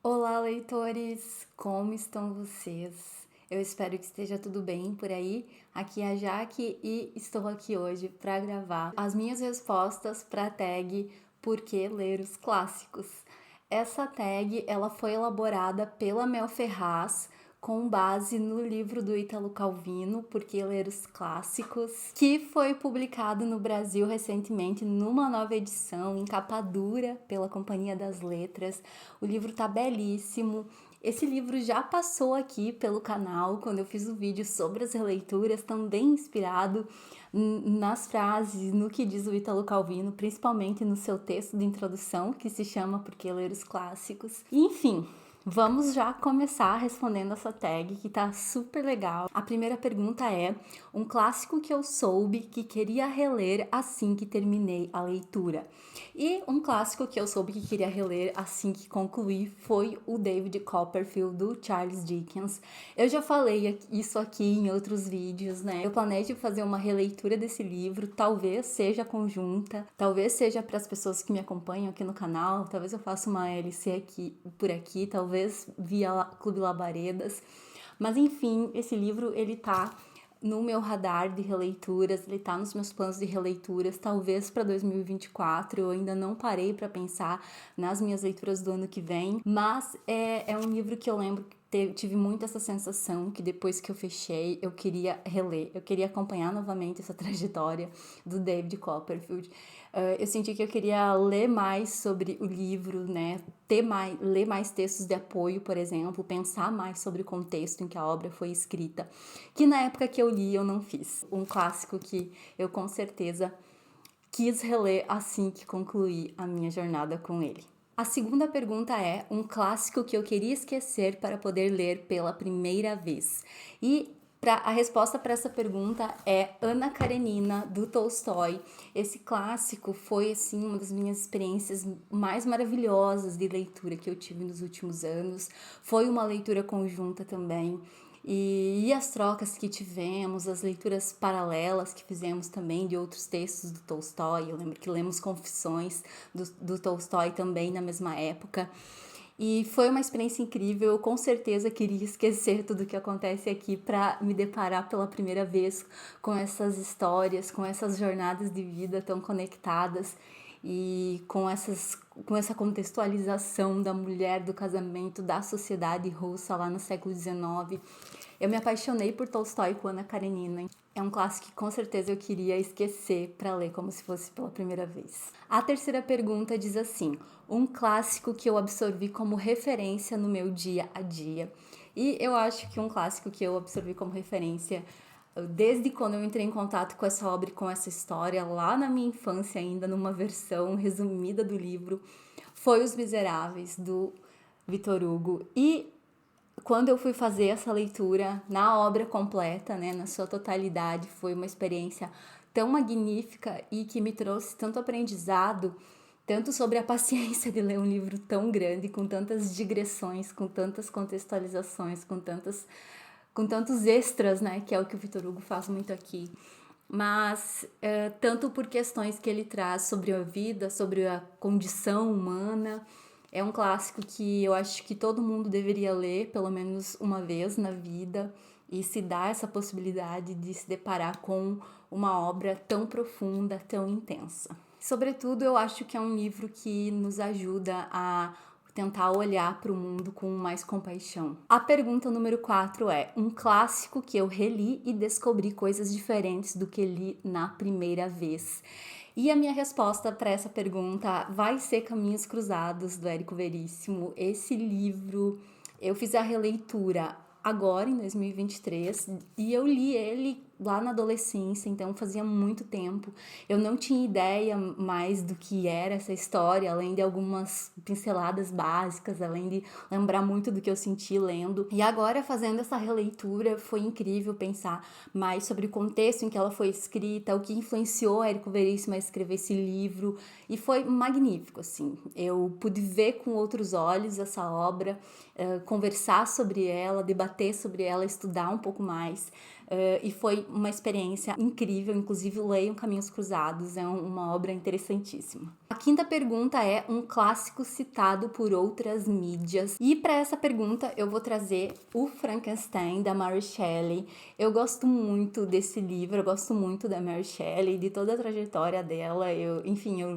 Olá, leitores! Como estão vocês? Eu espero que esteja tudo bem por aí. Aqui é a Jaque e estou aqui hoje para gravar as minhas respostas para a tag Por que ler os clássicos? Essa tag ela foi elaborada pela Mel Ferraz com base no livro do Ítalo Calvino, Por que ler os clássicos, que foi publicado no Brasil recentemente numa nova edição em capa dura pela Companhia das Letras. O livro tá belíssimo. Esse livro já passou aqui pelo canal quando eu fiz o vídeo sobre as releituras, também inspirado nas frases, no que diz o Ítalo Calvino, principalmente no seu texto de introdução, que se chama Por que ler os clássicos. Enfim, vamos já começar respondendo essa tag que tá super legal. A primeira pergunta é: um clássico que eu soube que queria reler assim que terminei a leitura. E um clássico que eu soube que queria reler assim que concluí foi o David Copperfield, do Charles Dickens. Eu já falei isso aqui em outros vídeos, né? Eu planejo fazer uma releitura desse livro, talvez seja conjunta, talvez seja para as pessoas que me acompanham aqui no canal, talvez eu faça uma LC aqui por aqui, talvez via Clube Labaredas. Mas enfim, esse livro ele tá no meu radar de releituras, ele tá nos meus planos de releituras, talvez para 2024. Eu ainda não parei para pensar nas minhas leituras do ano que vem, mas é um livro que eu lembro que tive muito essa sensação que depois que eu fechei, eu queria reler, eu queria acompanhar novamente essa trajetória do David Copperfield. Eu senti que eu queria ler mais sobre o livro, né? Ler mais textos de apoio, por exemplo, pensar mais sobre o contexto em que a obra foi escrita, que na época que eu li eu não fiz. Um clássico que eu com certeza quis reler assim que concluí a minha jornada com ele. A segunda pergunta é um clássico que eu queria esquecer para poder ler pela primeira vez. E a resposta para essa pergunta é Ana Karenina, do Tolstói. Esse clássico foi, assim, uma das minhas experiências mais maravilhosas de leitura que eu tive nos últimos anos. Foi uma leitura conjunta também. E as trocas que tivemos, as leituras paralelas que fizemos também de outros textos do Tolstói. Eu lembro que lemos Confissões do Tolstói também na mesma época. E foi uma experiência incrível. Eu com certeza queria esquecer tudo o que acontece aqui para me deparar pela primeira vez com essas histórias, com essas jornadas de vida tão conectadas e com essa contextualização da mulher, do casamento, da sociedade russa lá no século XIX. Eu me apaixonei por Tolstói com Ana Karenina. É um clássico que com certeza eu queria esquecer para ler como se fosse pela primeira vez. A terceira pergunta diz assim: um clássico que eu absorvi como referência no meu dia a dia. E eu acho que um clássico que eu absorvi como referência desde quando eu entrei em contato com essa obra e com essa história, lá na minha infância ainda, numa versão resumida do livro, foi Os Miseráveis, do Victor Hugo. E quando eu fui fazer essa leitura na obra completa, né, na sua totalidade, foi uma experiência tão magnífica e que me trouxe tanto aprendizado, tanto sobre a paciência de ler um livro tão grande, com tantas digressões, com tantas contextualizações, com tantos extras, né, que é o que o Victor Hugo faz muito aqui. Mas tanto por questões que ele traz sobre a vida, sobre a condição humana, é um clássico que eu acho que todo mundo deveria ler pelo menos uma vez na vida e se dar essa possibilidade de se deparar com uma obra tão profunda, tão intensa. Sobretudo, eu acho que é um livro que nos ajuda a tentar olhar para o mundo com mais compaixão. A pergunta número 4 é: um clássico que eu reli e descobri coisas diferentes do que li na primeira vez. E a minha resposta para essa pergunta vai ser Caminhos Cruzados, do Érico Veríssimo. Esse livro, eu fiz a releitura agora, em 2023, e eu li ele lá na adolescência, então fazia muito tempo. Eu não tinha ideia mais do que era essa história, além de algumas pinceladas básicas, além de lembrar muito do que eu senti lendo. E agora, fazendo essa releitura, foi incrível pensar mais sobre o contexto em que ela foi escrita, o que influenciou a Érico Veríssimo a escrever esse livro, e foi magnífico, assim. Eu pude ver com outros olhos essa obra, conversar sobre ela, debater sobre ela, estudar um pouco mais. e foi uma experiência incrível. Inclusive, leiam Caminhos Cruzados, é uma obra interessantíssima. A quinta pergunta é um clássico citado por outras mídias. E para essa pergunta eu vou trazer o Frankenstein, da Mary Shelley. Eu gosto muito desse livro, eu gosto muito da Mary Shelley, de toda a trajetória dela. Eu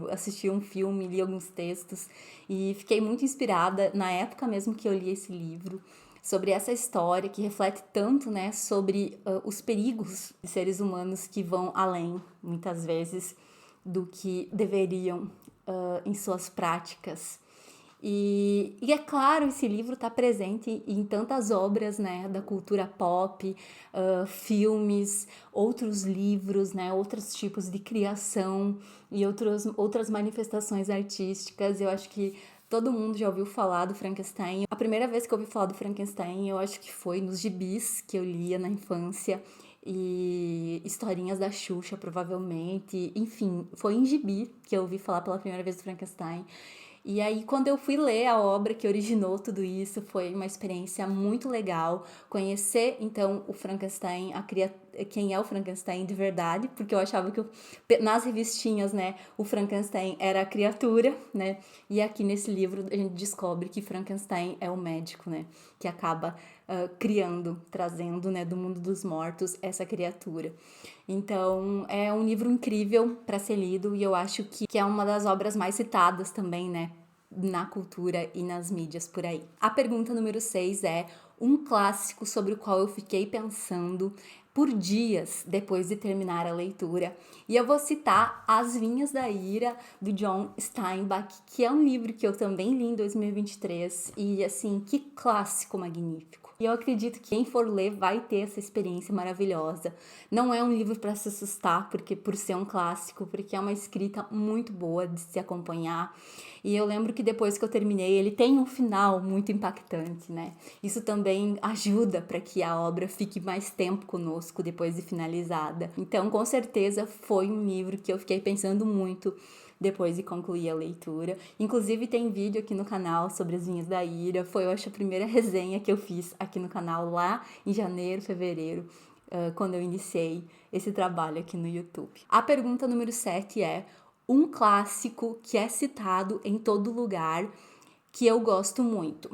assisti um filme, li alguns textos e fiquei muito inspirada na época mesmo que eu li esse livro, sobre essa história que reflete tanto, né, sobre os perigos de seres humanos que vão além, muitas vezes, do que deveriam em suas práticas. E é claro, esse livro está presente em tantas obras, né, da cultura pop, filmes, outros livros, né, outros tipos de criação e outras manifestações artísticas. Eu acho que todo mundo já ouviu falar do Frankenstein. A primeira vez que eu ouvi falar do Frankenstein, eu acho que foi nos gibis que eu lia na infância, e historinhas da Xuxa, provavelmente. Enfim, foi em gibi que eu ouvi falar pela primeira vez do Frankenstein. E aí, quando eu fui ler a obra que originou tudo isso, foi uma experiência muito legal. Conhecer, então, o Frankenstein, quem é o Frankenstein de verdade, porque eu achava que nas revistinhas, né, o Frankenstein era a criatura, né? E aqui nesse livro a gente descobre que Frankenstein é o médico, né? Que acaba trazendo, né, do mundo dos mortos essa criatura. Então, é um livro incrível para ser lido e eu acho que é uma das obras mais citadas também, né, na cultura e nas mídias por aí. A pergunta número 6 é um clássico sobre o qual eu fiquei pensando por dias depois de terminar a leitura. E eu vou citar As Vinhas da Ira, do John Steinbeck, que é um livro que eu também li em 2023 e, assim, que clássico magnífico. E eu acredito que quem for ler vai ter essa experiência maravilhosa. Não é um livro para se assustar, porque por ser um clássico, porque é uma escrita muito boa de se acompanhar. E eu lembro que depois que eu terminei, ele tem um final muito impactante, né? Isso também ajuda para que a obra fique mais tempo conosco depois de finalizada. Então, com certeza, foi um livro que eu fiquei pensando muito depois de concluir a leitura. Inclusive, tem vídeo aqui no canal sobre As Vinhas da Ira. Foi, eu acho, a primeira resenha que eu fiz aqui no canal lá em janeiro, fevereiro, quando eu iniciei esse trabalho aqui no YouTube. A pergunta número 7 é um clássico que é citado em todo lugar, que eu gosto muito.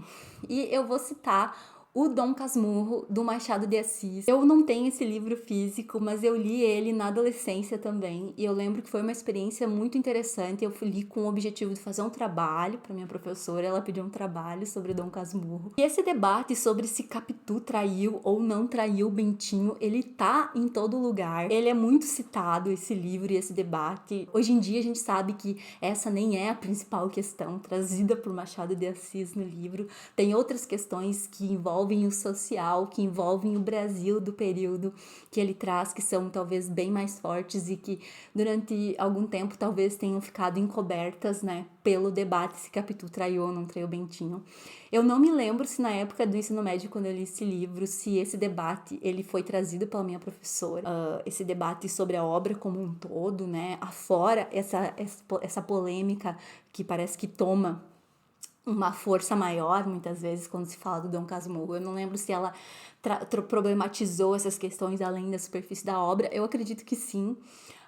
E eu vou citar o Dom Casmurro, do Machado de Assis. Eu não tenho esse livro físico, mas eu li ele na adolescência também. E eu lembro que foi uma experiência muito interessante. Eu li com o objetivo de fazer um trabalho para minha professora. Ela pediu um trabalho sobre o Dom Casmurro. E esse debate sobre se Capitu traiu ou não traiu o Bentinho, ele tá em todo lugar. Ele é muito citado, esse livro e esse debate. Hoje em dia a gente sabe que essa nem é a principal questão trazida por Machado de Assis no livro. Tem outras questões que envolvem o social, que envolvem o Brasil do período que ele traz, que são talvez bem mais fortes e que durante algum tempo talvez tenham ficado encobertas, né, pelo debate se Capitu traiu ou não traiu Bentinho. Eu não me lembro se na época do ensino médio, quando eu li esse livro, se esse debate ele foi trazido pela minha professora, esse debate sobre a obra como um todo, né, afora essa polêmica que parece que toma uma força maior, muitas vezes, quando se fala do Dom Casmurro. Eu não lembro se ela problematizou essas questões além da superfície da obra. Eu acredito que sim,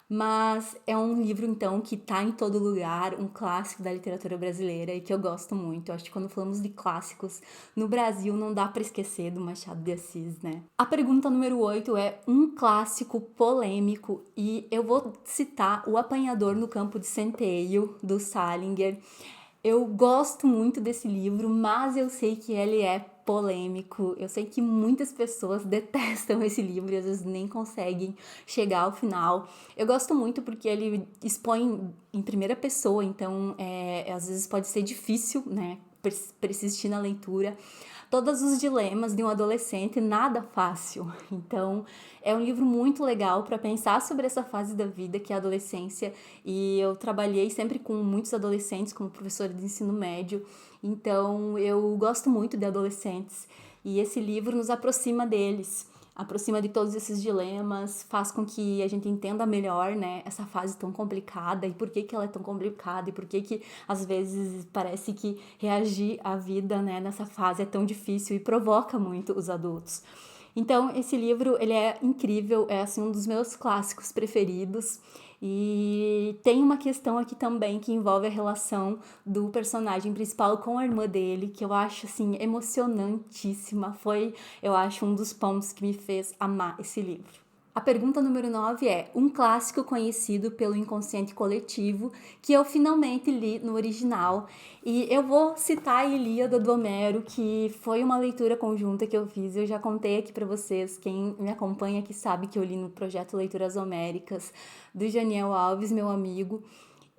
mas é um livro, então, que tá em todo lugar, um clássico da literatura brasileira e que eu gosto muito. Eu acho que quando falamos de clássicos no Brasil, não dá para esquecer do Machado de Assis, né? A pergunta número 8 é um clássico polêmico e eu vou citar O Apanhador no Campo de Centeio, do Salinger. Eu gosto muito desse livro, mas eu sei que ele é polêmico. Eu sei que muitas pessoas detestam esse livro e às vezes nem conseguem chegar ao final. Eu gosto muito porque ele expõe em primeira pessoa, então às vezes pode ser difícil, né, persistir na leitura. Todos os dilemas de um adolescente, nada fácil. Então, é um livro muito legal para pensar sobre essa fase da vida que é a adolescência. E eu trabalhei sempre com muitos adolescentes como professora de ensino médio. Então, eu gosto muito de adolescentes. E esse livro nos aproxima deles, aproxima de todos esses dilemas, faz com que a gente entenda melhor, né, essa fase tão complicada e por que ela é tão complicada e por que às vezes parece que reagir à vida, né, nessa fase é tão difícil e provoca muito os adultos. Então, esse livro, ele é incrível, é assim um dos meus clássicos preferidos. E tem uma questão aqui também que envolve a relação do personagem principal com a irmã dele, que eu acho assim emocionantíssima. Foi, eu acho, um dos pontos que me fez amar esse livro. A pergunta número 9 é um clássico conhecido pelo inconsciente coletivo que eu finalmente li no original. E eu vou citar a Ilíada do Homero, que foi uma leitura conjunta que eu fiz. Eu já contei aqui para vocês, quem me acompanha aqui sabe que eu li no projeto Leituras Homéricas do Janiel Alves, meu amigo.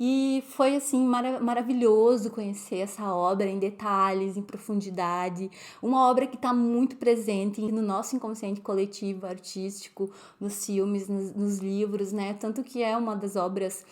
E foi assim maravilhoso conhecer essa obra em detalhes, em profundidade, uma obra que está muito presente no nosso inconsciente coletivo artístico, nos filmes, nos livros, né? Tanto que é uma das obras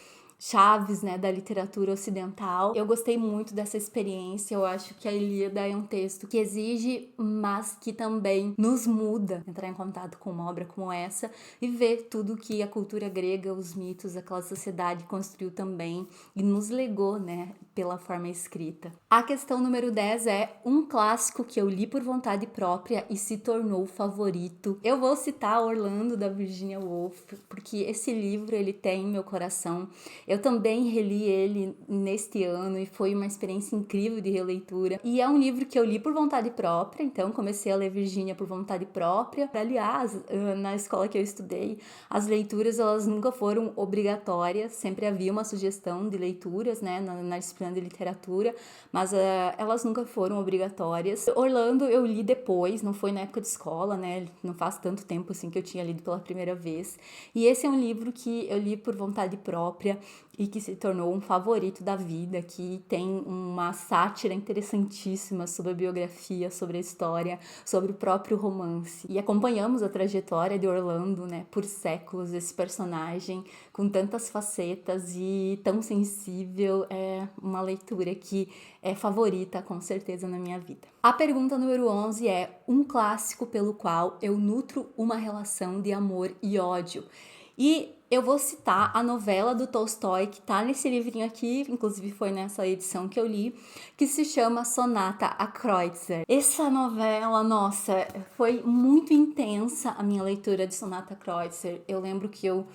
chaves, né, da literatura ocidental. Eu gostei muito dessa experiência. Eu acho que a Ilíada é um texto que exige, mas que também nos muda. Entrar em contato com uma obra como essa e ver tudo que a cultura grega, os mitos, aquela sociedade construiu também e nos legou, né, pela forma escrita. A questão número 10 é um clássico que eu li por vontade própria e se tornou favorito. Eu vou citar Orlando, da Virginia Woolf, porque esse livro, ele tem meu coração. Eu também reli ele neste ano e foi uma experiência incrível de releitura. E é um livro que eu li por vontade própria, então comecei a ler Virginia por vontade própria. Aliás, na escola que eu estudei, as leituras elas nunca foram obrigatórias, sempre havia uma sugestão de leituras, né, na disciplina de literatura, mas elas nunca foram obrigatórias. Orlando eu li depois, não foi na época de escola, né, não faz tanto tempo assim que eu tinha lido pela primeira vez. E esse é um livro que eu li por vontade própria e que se tornou um favorito da vida, que tem uma sátira interessantíssima sobre a biografia, sobre a história, sobre o próprio romance. E acompanhamos a trajetória de Orlando, né, por séculos, esse personagem com tantas facetas e tão sensível. É uma leitura que é favorita, com certeza, na minha vida. A pergunta número 11 é um clássico pelo qual eu nutro uma relação de amor e ódio. E eu vou citar a novela do Tolstói, que tá nesse livrinho aqui, inclusive foi nessa edição que eu li, que se chama Sonata a Kreutzer. Essa novela, nossa, foi muito intensa a minha leitura de Sonata a Kreutzer. Eu lembro que eu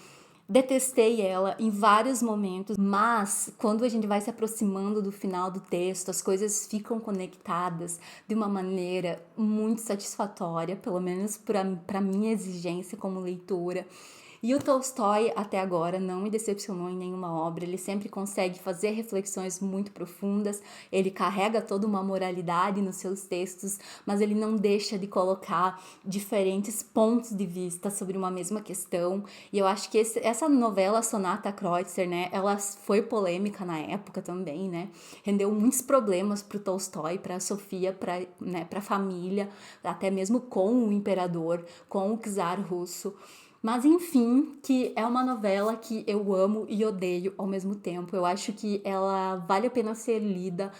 detestei ela em vários momentos, mas quando a gente vai se aproximando do final do texto, as coisas ficam conectadas de uma maneira muito satisfatória, pelo menos para minha exigência como leitora. E o Tolstói, até agora, não me decepcionou em nenhuma obra. Ele sempre consegue fazer reflexões muito profundas, ele carrega toda uma moralidade nos seus textos, mas ele não deixa de colocar diferentes pontos de vista sobre uma mesma questão. E eu acho que essa novela, Sonata a Kreutzer, né, ela foi polêmica na época também, né? Rendeu muitos problemas para o Tolstói, para a Sofia, para a família, até mesmo com o imperador, com o czar russo. Mas enfim, que é uma novela que eu amo e odeio ao mesmo tempo. Eu acho que ela vale a pena ser lida.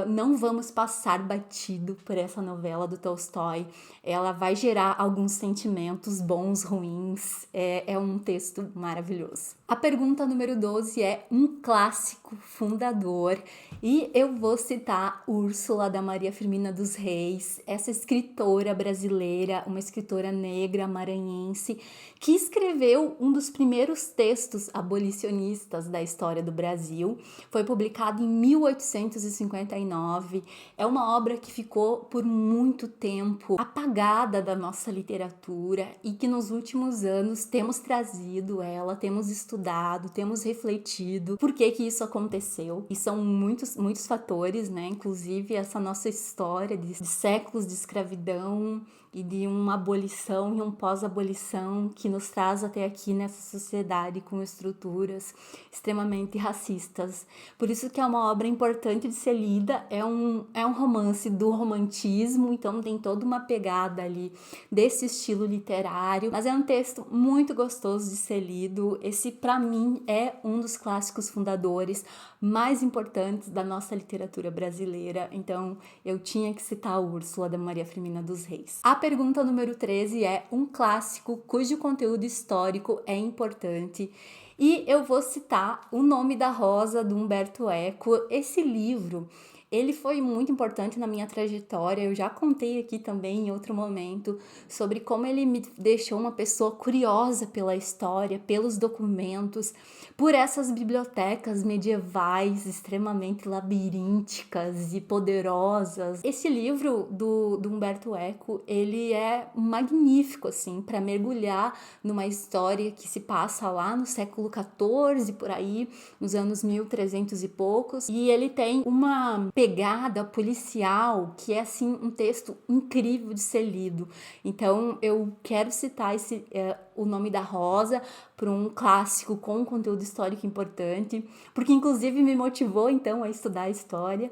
Não vamos passar batido por essa novela do Tolstói. Ela vai gerar alguns sentimentos bons, ruins. É um texto maravilhoso. A pergunta número 12 é um clássico fundador. E eu vou citar Úrsula, da Maria Firmina dos Reis, essa escritora brasileira, uma escritora negra maranhense, que escreveu um dos primeiros textos abolicionistas da história do Brasil. Foi publicado em 1859. É uma obra que ficou por muito tempo apagada da nossa literatura e que nos últimos anos temos trazido ela, temos estudado, temos refletido por que isso aconteceu. E são muitos fatores, né? Inclusive essa nossa história de séculos de escravidão e de uma abolição e um pós-abolição que nos traz até aqui nessa sociedade com estruturas extremamente racistas. Por isso que é uma obra importante de ser lida, é um romance do romantismo, então tem toda uma pegada ali desse estilo literário, mas é um texto muito gostoso de ser lido. Esse, para mim, é um dos clássicos fundadores mais importantes da nossa literatura brasileira, então eu tinha que citar a Úrsula, da Maria Firmina dos Reis. A pergunta número 13 é um clássico cujo conteúdo histórico é importante. E eu vou citar O Nome da Rosa, do Umberto Eco. Esse livro, Ele foi muito importante na minha trajetória, eu já contei aqui também em outro momento sobre como ele me deixou uma pessoa curiosa pela história, pelos documentos, por essas bibliotecas medievais extremamente labirínticas e poderosas. Esse livro do Umberto Eco, ele é magnífico, assim, para mergulhar numa história que se passa lá no século XIV, por aí, nos anos 1300 e poucos, e ele tem uma pegada policial que é, assim, um texto incrível de ser lido. Então, eu quero citar O Nome da Rosa para um clássico com um conteúdo histórico importante, porque inclusive me motivou, então, a estudar a história.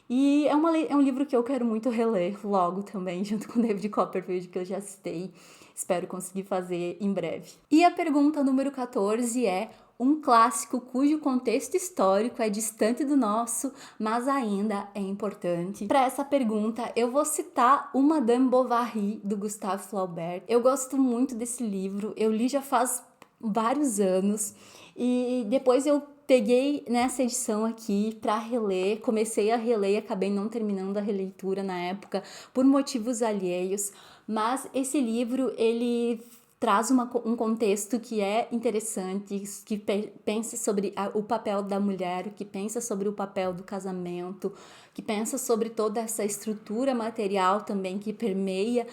E é um livro que eu quero muito reler logo também, junto com David Copperfield, que eu já citei. Espero conseguir fazer em breve. E a pergunta número 14 é: um clássico cujo contexto histórico é distante do nosso, mas ainda é importante. Para essa pergunta, eu vou citar o Madame Bovary, do Gustave Flaubert. Eu gosto muito desse livro, eu li já faz vários anos, e depois eu peguei nessa edição aqui para reler, comecei a reler e acabei não terminando a releitura na época por motivos alheios, mas esse livro, ele traz um contexto que é interessante, que pensa sobre o papel da mulher, que pensa sobre o papel do casamento, que pensa sobre toda essa estrutura material também que permeia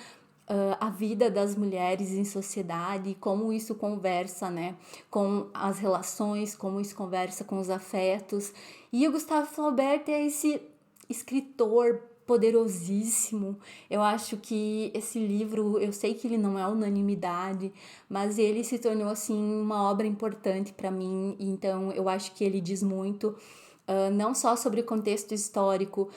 a vida das mulheres em sociedade, como isso conversa, né, com as relações, como isso conversa com os afetos. E o Gustave Flaubert é esse escritor poderosíssimo. Eu acho que esse livro, eu sei que ele não é unanimidade, mas ele se tornou assim uma obra importante para mim, então eu acho que ele diz muito. Não só sobre o contexto histórico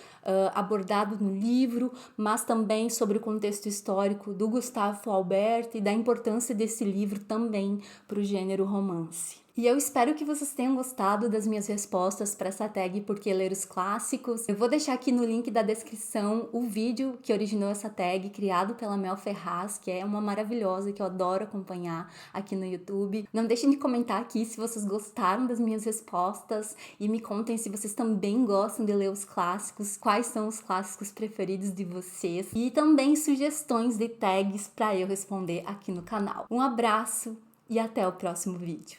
abordado no livro, mas também sobre o contexto histórico do Gustave Flaubert e da importância desse livro também para o gênero romance. E eu espero que vocês tenham gostado das minhas respostas para essa tag Por que Ler os Clássicos. Eu vou deixar aqui no link da descrição o vídeo que originou essa tag, criado pela Mel Ferraz, que é uma maravilhosa que eu adoro acompanhar aqui no YouTube. Não deixem de comentar aqui se vocês gostaram das minhas respostas e me contem se vocês também gostam de ler os clássicos, quais são os clássicos preferidos de vocês e também sugestões de tags para eu responder aqui no canal. Um abraço e até o próximo vídeo.